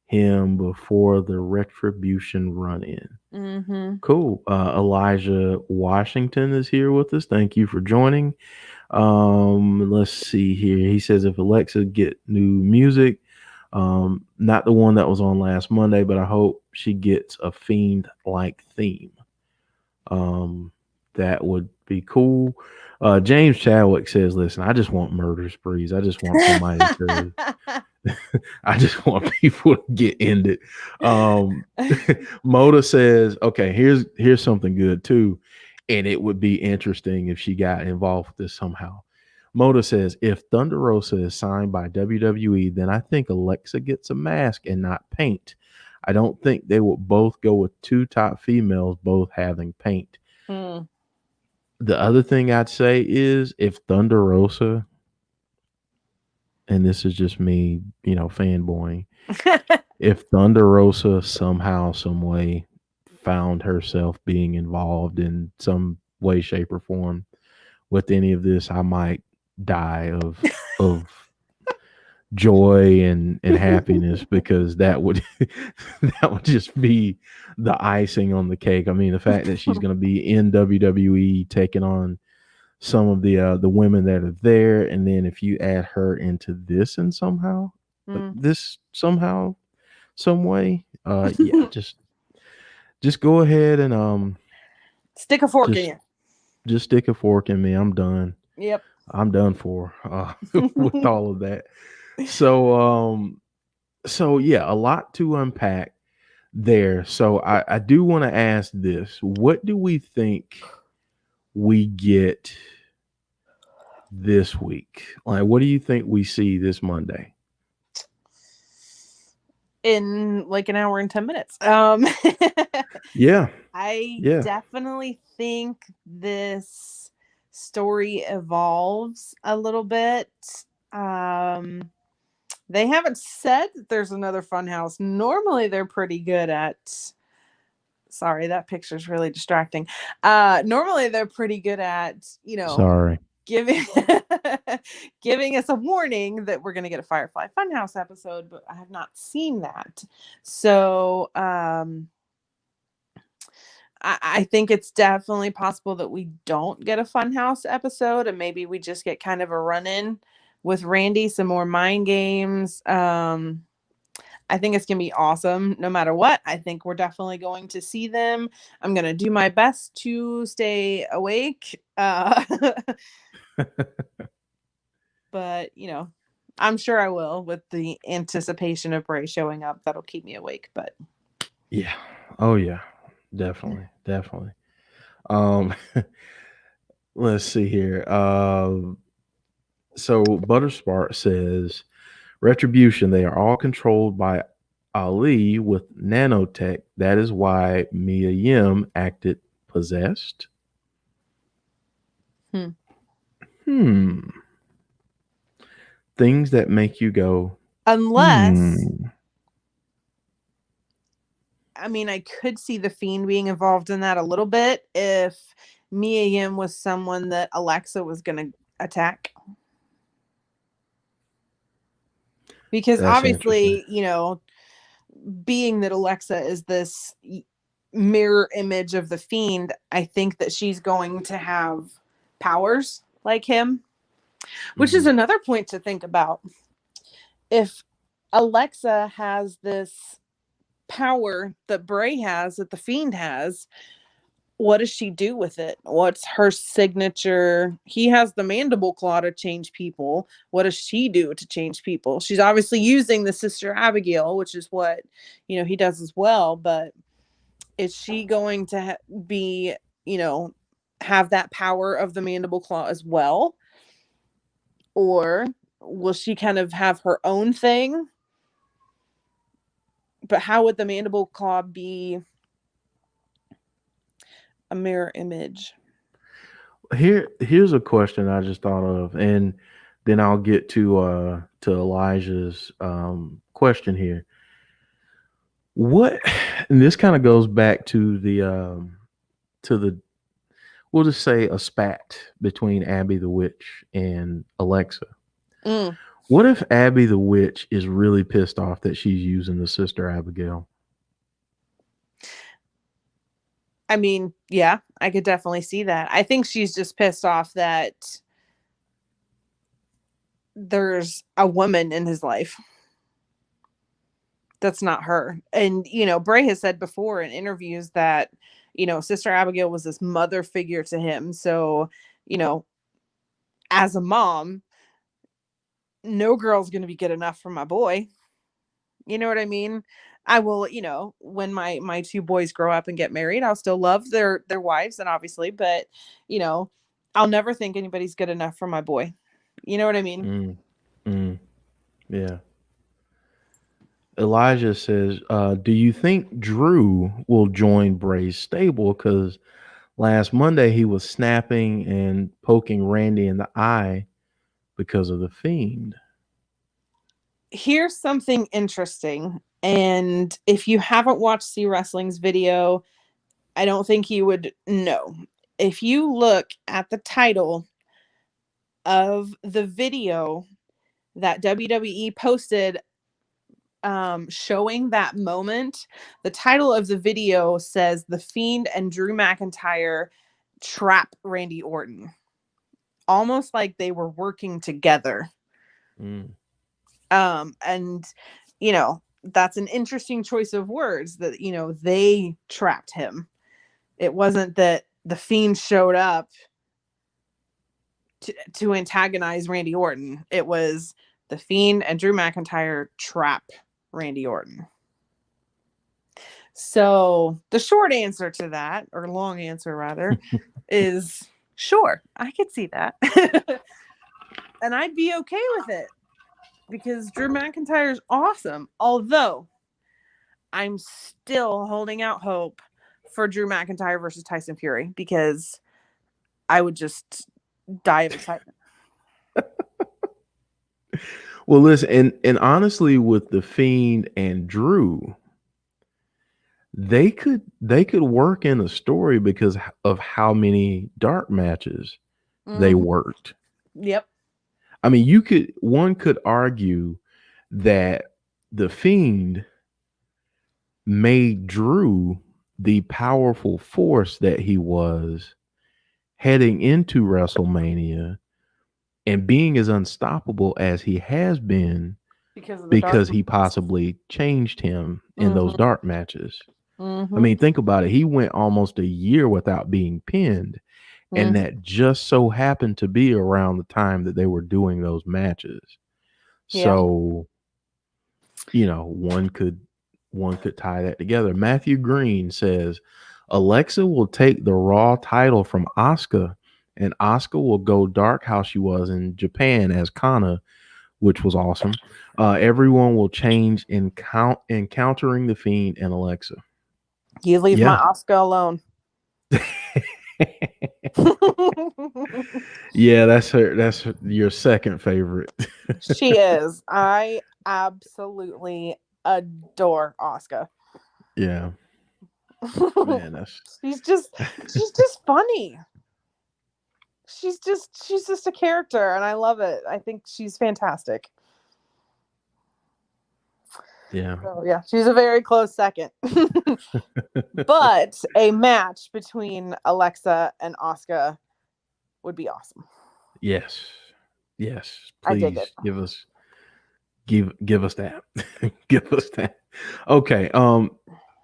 him before the Retribution run-in. Cool. Elijah Washington is here with us. Thank you for joining. Let's see here. He says, if Alexa get new music, not the one that was on last Monday, but I hope she gets a Fiend-like theme. That would be cool. James Chadwick says, listen, I just want murder sprees. I just want somebody to I just want people to get ended. Moda says, okay, here's something good too. And it would be interesting if she got involved with this somehow. Moda says, if Thunder Rosa is signed by WWE, then I think Alexa gets a mask and not paint. I don't think they will both go with two top females both having paint. The other thing I'd say is if Thunder Rosa, and this is just me, fanboying, if Thunder Rosa somehow, some way found herself being involved in some way, shape, or form with any of this, I might die of joy and happiness, because that would just be the icing on the cake. I mean, the fact that she's going to be in WWE taking on some of the women that are there, and then if you add her into this and some way, yeah, just go ahead and stick a fork in you. Just stick a fork in me. I'm done. Yep. I'm done for with all of that. So yeah, a lot to unpack there. So I do want to ask this. What do we think we get this week? Like, what do you think we see this Monday? In like an hour and 10 minutes. Yeah. I Yeah. definitely think this story evolves a little bit. Um, they haven't said that there's another Funhouse. Normally, they're pretty good at. Sorry, that picture's really distracting. Normally, they're pretty good at, Sorry. giving giving us a warning that we're going to get a Firefly Funhouse episode, but I have not seen that. So, I think it's definitely possible that we don't get a Funhouse episode, and maybe we just get kind of a run-in with Randy, some more mind games. I think it's going to be awesome no matter what. I think we're definitely going to see them. I'm going to do my best to stay awake. But, I'm sure I will with the anticipation of Bray showing up. That'll keep me awake. But Yeah. Oh yeah. Definitely. Definitely. Um let's see here. So Butterspark says Retribution, they are all controlled by Ali with nanotech. That is why Mia Yim acted possessed. Hmm. Things that make you go, unless, I mean, I could see the Fiend being involved in that a little bit if Mia Yim was someone that Alexa was going to attack. Because That's interesting. obviously, being that Alexa is this mirror image of the Fiend, I think that she's going to have powers like him, which is another point to think about. If Alexa has this power that Bray has, that the Fiend has, what does she do with it? What's her signature? He has the mandible claw to change people. What does she do to change people? She's obviously using the Sister Abigail, which is what, he does as well. But is she going to be, have that power of the mandible claw as well? Or will she kind of have her own thing? But how would the mandible claw be a mirror image? Here's a question I just thought of, and then I'll get to Elijah's question here. What, and this kind of goes back to the we'll just say a spat between Abby the Witch and Alexa. What if Abby the Witch is really pissed off that she's using the Sister Abigail? I mean, yeah, I could definitely see that. I think she's just pissed off that there's a woman in his life that's not her. And, Bray has said before in interviews that, Sister Abigail was this mother figure to him. So, as a mom, no girl's going to be good enough for my boy. You know what I mean? I will, when my two boys grow up and get married, I'll still love their wives, and obviously, but, I'll never think anybody's good enough for my boy. You know what I mean? Yeah. Elijah says, do you think Drew will join Bray's stable? Because last Monday he was snapping and poking Randy in the eye because of the Fiend. Here's something interesting. And if you haven't watched C Wrestling's video, I don't think you would know. If you look at the title of the video that WWE posted showing that moment, the title of the video says The Fiend and Drew McIntyre trap Randy Orton. Almost like they were working together. And, that's an interesting choice of words that, they trapped him. It wasn't that the Fiend showed up to antagonize Randy Orton. It was the Fiend and Drew McIntyre trap Randy Orton. So the short answer to that, or long answer rather, is sure, I could see that. And I'd be okay with it because Drew McIntyre is awesome. Although I'm still holding out hope for Drew McIntyre versus Tyson Fury, because I would just die of excitement. Well, listen, and honestly, with the Fiend and Drew, they could work in a story because of how many dark matches they Mhm. worked. Yep. I mean, one could argue that the Fiend made Drew the powerful force that he was heading into WrestleMania and being as unstoppable as he has been Because of the dark because he matches. possibly changed him in those Mhm. dark matches. I Mhm. mean, think about it. He went almost a year without being pinned, and Mhm. that just so happened to be around the time that they were doing those matches. Yeah. So, one could tie that together. Matthew Green says Alexa will take the Raw title from Asuka, and Asuka will go dark how she was in Japan as Kana, which was awesome. Everyone will change in encountering the Fiend and Alexa. You leave my Yeah. Oscar alone. Yeah, that's your second favorite. She is. I absolutely adore Oscar. Yeah, man, that's she's just funny. She's just a character, and I love it. I think she's fantastic. yeah. So yeah, she's a very close second. But a match between Alexa and Asuka would be awesome. Yes. Yes. I dig it. Please give us that. Give us that. Okay.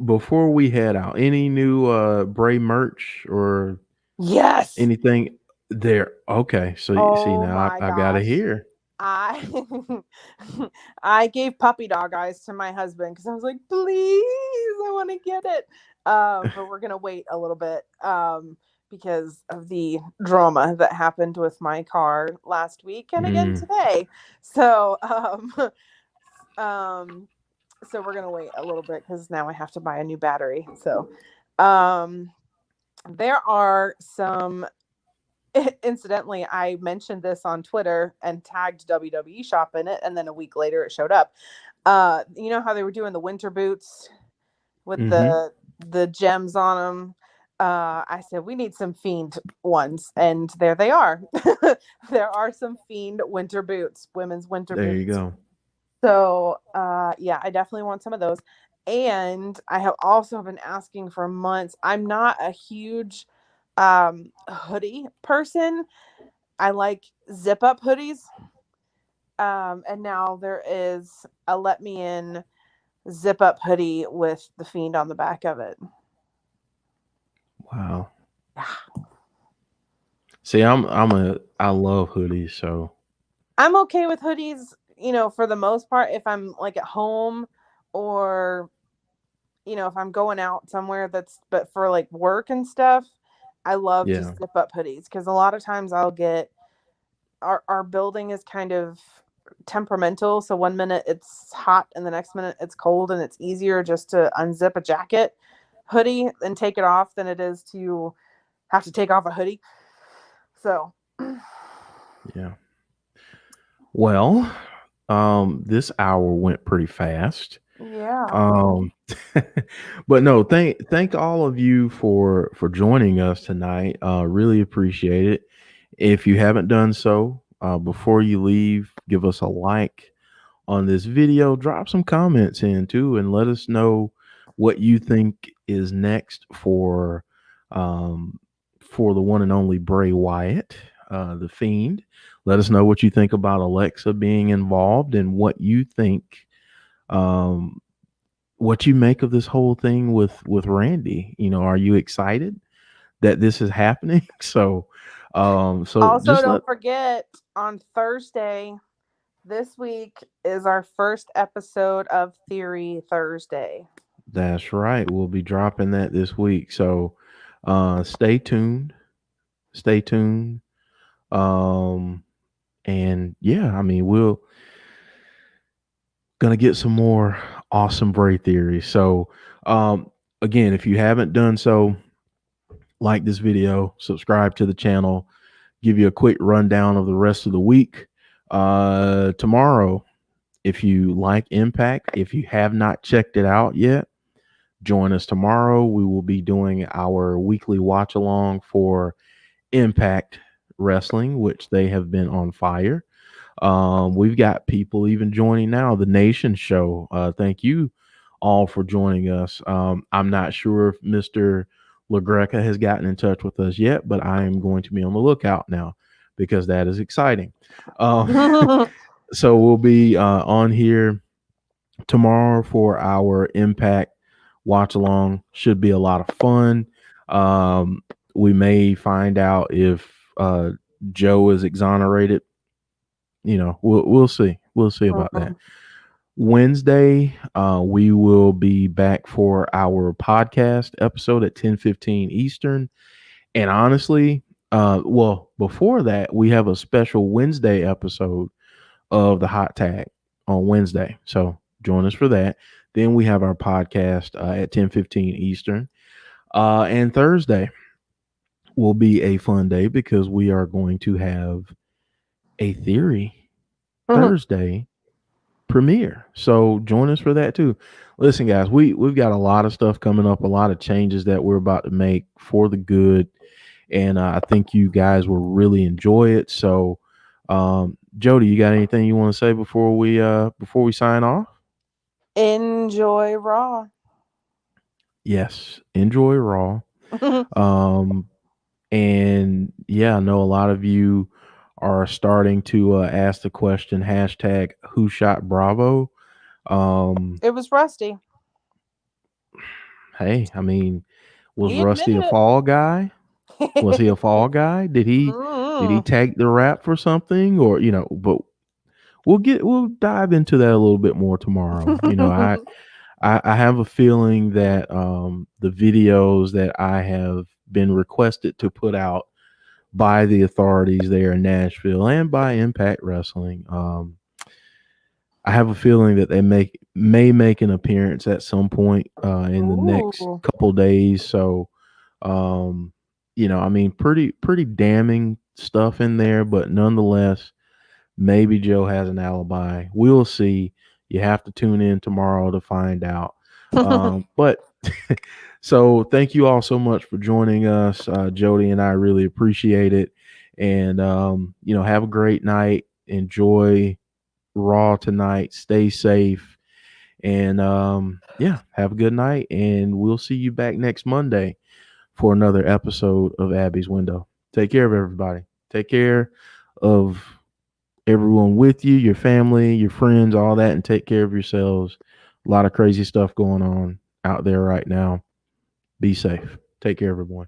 Before we head out, any new Bray merch or Yes. anything there? Okay. So see Oh now my I gotta gosh. hear. I I gave puppy dog eyes to my husband because I was like, please, I want to get it. But we're gonna wait a little bit because of the drama that happened with my car last week and again Mm, today. So um so we're gonna wait a little bit because now I have to buy a new battery. So um there are some incidentally, I mentioned this on Twitter and tagged WWE Shop in it, and then a week later it showed up. You know how they were doing the winter boots with mm-hmm. the gems on them? I said we need some Fiend ones, and there they are. There are some Fiend winter boots, women's winter There you boots. go. So yeah, I definitely want some of those. And I have also been asking for months. I'm not a huge hoodie person. I like zip up hoodies. And now there is a let me in zip up hoodie with the Fiend on the back of it. Wow. See, I love hoodies, so I'm okay with hoodies, for the most part, if I'm like at home or, if I'm going out somewhere but for like work and stuff, I love to yeah. zip up hoodies because a lot of times I'll get our building is kind of temperamental. So one minute it's hot and the next minute it's cold, and it's easier just to unzip a jacket hoodie and take it off than it is to have to take off a hoodie. So Yeah. Well, this hour went pretty fast. yeah. Um, but no, thank all of you for joining us tonight. Really appreciate it. If you haven't done so, before you leave, give us a like on this video. Drop some comments in too, and let us know what you think is next um for the one and only Bray Wyatt, the Fiend. Let us know what you think about Alexa being involved and um what you make of this whole thing with Randy. Are you excited that this is happening? So Also, just let don't forget on Thursday this week is our first episode of Theory Thursday. That's right. We'll be dropping that this week. So stay tuned. Stay tuned. Um and yeah, I mean we'll gonna get some more awesome Bray theories. So again, if you haven't done so, like this video, subscribe to the channel, give you a quick rundown of the rest of the week. Tomorrow, if you like Impact, if you have not checked it out yet, join us tomorrow. We will be doing our weekly watch along for Impact Wrestling, which they have been on fire. We've got people even joining now. The Nation Show. Thank you all for joining us. I'm not sure if Mr. LaGreca has gotten in touch with us yet, but I am going to be on the lookout now because that is exciting. So we'll be on here tomorrow for our Impact watch along. Should be a lot of fun. We may find out if Joe is exonerated. We'll see. We'll see about that. Wednesday, we will be back for our podcast episode at 10:15 Eastern. And honestly, before that, we have a special Wednesday episode of the Hot Tag on Wednesday. So join us for that. Then we have our podcast at 10:15 Eastern. And Thursday will be a fun day because we are going to have a Theory Thursday premiere. So join us for that too. Listen, guys, we've got a lot of stuff coming up, a lot of changes that we're about to make for the good. And I think you guys will really enjoy it. So Jodie, you got anything you want to say before we sign off? Enjoy Raw. Yes, enjoy Raw. And yeah, I know a lot of you are starting to ask the question, hashtag who shot Bravo. It was Rusty. Hey, I mean, was He Rusty a admitted it. fall guy? Was he a fall guy? Did he take the rap for something? Or, but we'll dive into that a little bit more tomorrow. I have a feeling that the videos that I have been requested to put out by the authorities there in Nashville and by Impact Wrestling, I have a feeling that they may make an appearance at some point in the next couple days. So, I mean, pretty damning stuff in there, but nonetheless, maybe Joe has an alibi. We'll see. You have to tune in tomorrow to find out. But so thank you all so much for joining us. Jodie and I really appreciate it. And, have a great night. Enjoy Raw tonight. Stay safe. And, have a good night. And we'll see you back next Monday for another episode of Abby's Window. Take care of everybody. Take care of everyone with you, your family, your friends, all that, and take care of yourselves. A lot of crazy stuff going on out there right now. Be safe. Take care, everyone.